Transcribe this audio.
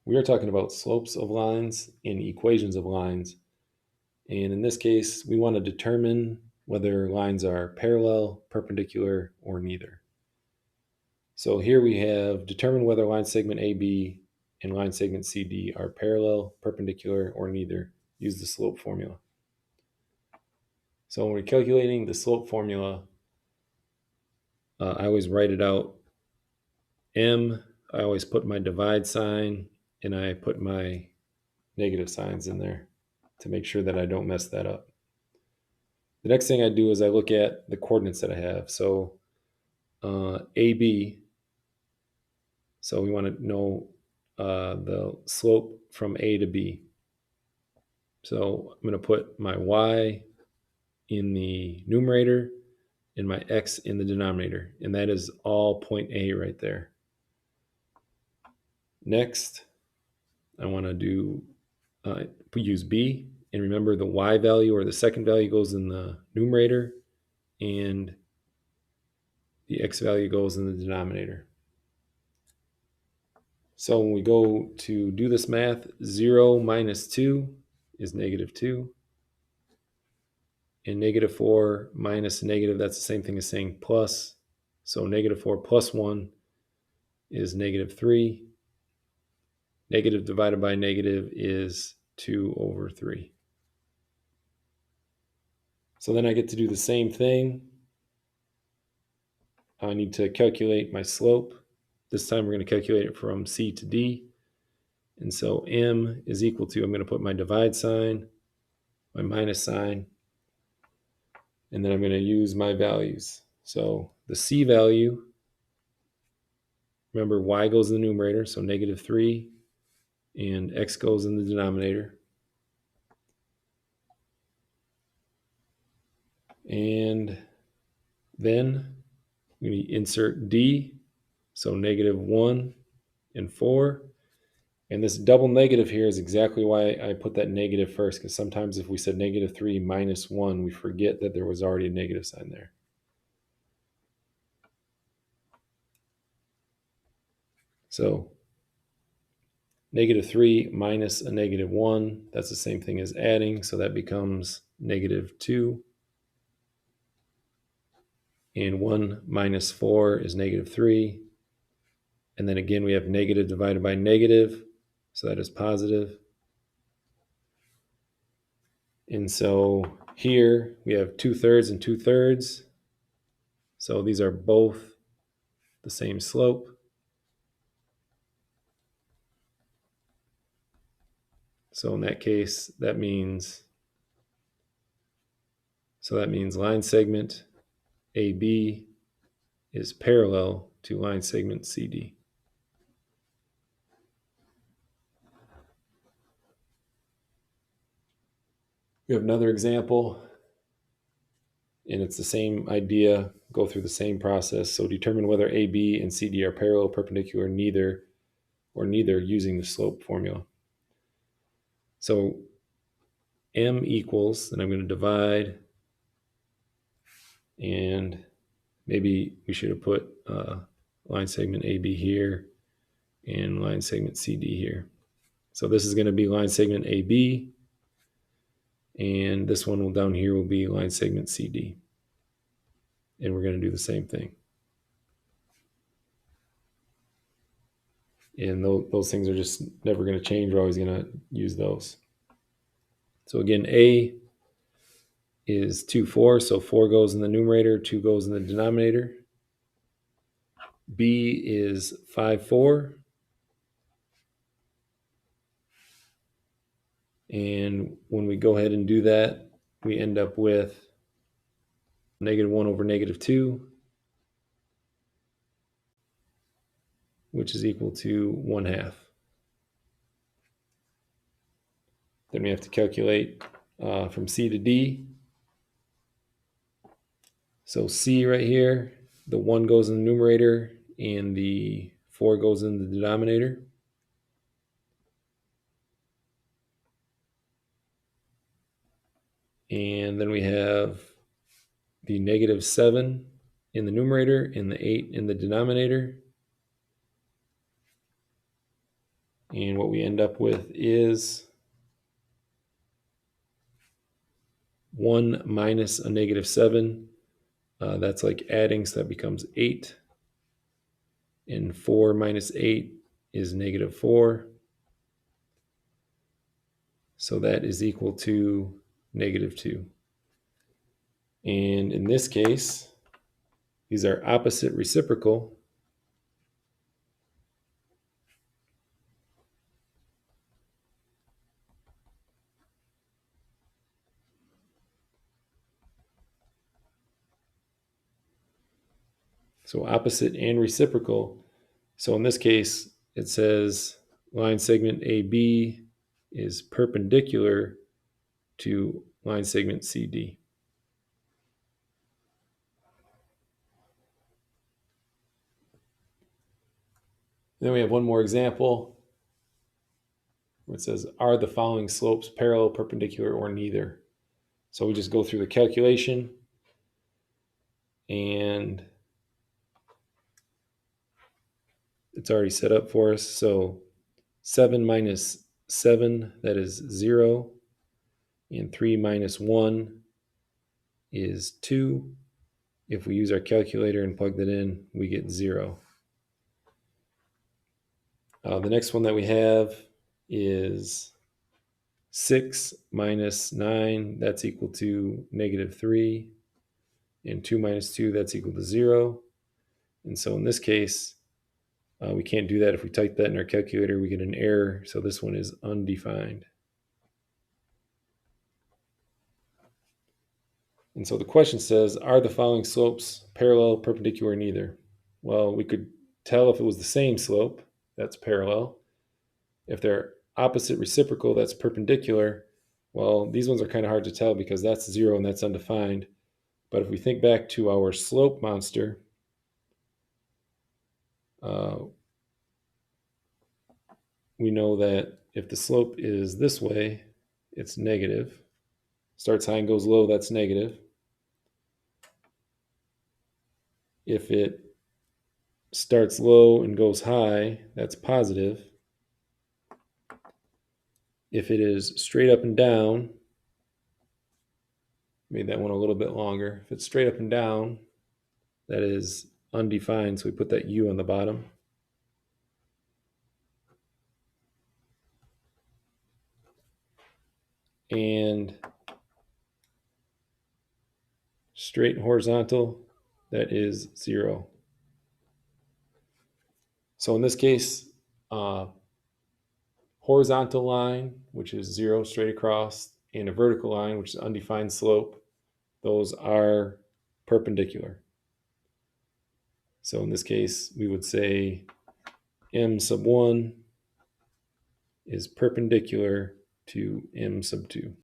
we are talking about slopes of lines and equations of lines. And in this case, we want to determine whether lines are parallel, perpendicular, or neither. So here we have determine whether line segment AB and line segment CD are parallel, perpendicular, or neither. Use the slope formula. So when we're calculating the slope formula, I always write it out. M, I always put my divide sign, and I put my negative signs in there to make sure that I don't mess that up. The next thing I do is I look at the coordinates that I have. So AB, so we want to know the slope from A to B. So I'm going to put my y in the numerator and my x in the denominator, and that is all point A right there. Next, I want to do use B, and remember the y value or the second value goes in the numerator, and the x value goes in the denominator. So when we go to do this math, 0 minus 2 is negative 2. And negative 4 minus negative, that's the same thing as saying plus. So negative 4 plus 1 is negative 3. Negative divided by negative is 2 over 3. So then I get to do the same thing. I need to calculate my slope. This time we're going to calculate it from C to D. And so M is equal to, I'm going to put my divide sign, my minus sign, and then I'm going to use my values. So the C value, remember y goes in the numerator, so negative 3, and x goes in the denominator. And then we insert D, so negative 1 and 4. And this double negative here is exactly why I put that negative first, because sometimes if we said negative 3 minus 1, we forget that there was already a negative sign there. So negative 3 minus a negative 1, that's the same thing as adding, so that becomes negative 2. And 1 minus 4 is negative 3. And then again, we have negative divided by negative, so that is positive. And so here we have 2/3 and 2/3. So these are both the same slope. So in that case, that means line segment AB is parallel to line segment CD. We have another example, and it's the same idea, go through the same process. So determine whether AB and CD are parallel, perpendicular, neither using the slope formula. So M equals, and I'm going to divide, and maybe we should have put line segment AB here and line segment CD here. So this is going to be line segment AB, and this one down here will be line segment CD. And we're going to do the same thing. And those things are just never going to change. We're always going to use those. So again, A is 2, 4. So 4 goes in the numerator, 2 goes in the denominator. B is 5, 4. And when we go ahead and do that, we end up with negative 1 over negative 2, which is equal to 1/2. Then we have to calculate from C to D. So C right here, the 1 goes in the numerator and the 4 goes in the denominator. And then we have the negative 7 in the numerator and the 8 in the denominator. And what we end up with is 1 minus a negative 7. That's like adding, so that becomes 8. And 4 minus 8 is negative 4. So that is equal to negative 2. And in this case, these are opposite reciprocal. So opposite and reciprocal. So in this case, it says line segment AB is perpendicular to line segment CD. Then we have one more example where it says, are the following slopes parallel, perpendicular, or neither? So we just go through the calculation, and it's already set up for us. So 7 minus 7, that is 0. And 3 minus 1 is 2. If we use our calculator and plug that in, we get 0. The next one that we have is 6 minus 9, that's equal to negative 3. And 2 minus 2, that's equal to 0. And so in this case, we can't do that. If we type that in our calculator, we get an error. So this one is undefined. And so the question says, are the following slopes parallel, perpendicular, or neither? Well, we could tell if it was the same slope, that's parallel. If they're opposite reciprocal, that's perpendicular. Well, these ones are kind of hard to tell because that's 0 and that's undefined. But if we think back to our slope monster, we know that if the slope is this way, it's negative. Starts high and goes low, that's negative. If it starts low and goes high, that's positive. If it is straight up and down, made that one a little bit longer. If it's straight up and down, that is undefined, so we put that U on the bottom. And straight and horizontal, that is 0. So in this case, horizontal line, which is 0 straight across, and a vertical line, which is undefined slope, those are perpendicular. So in this case, we would say M sub 1 is perpendicular to M sub 2.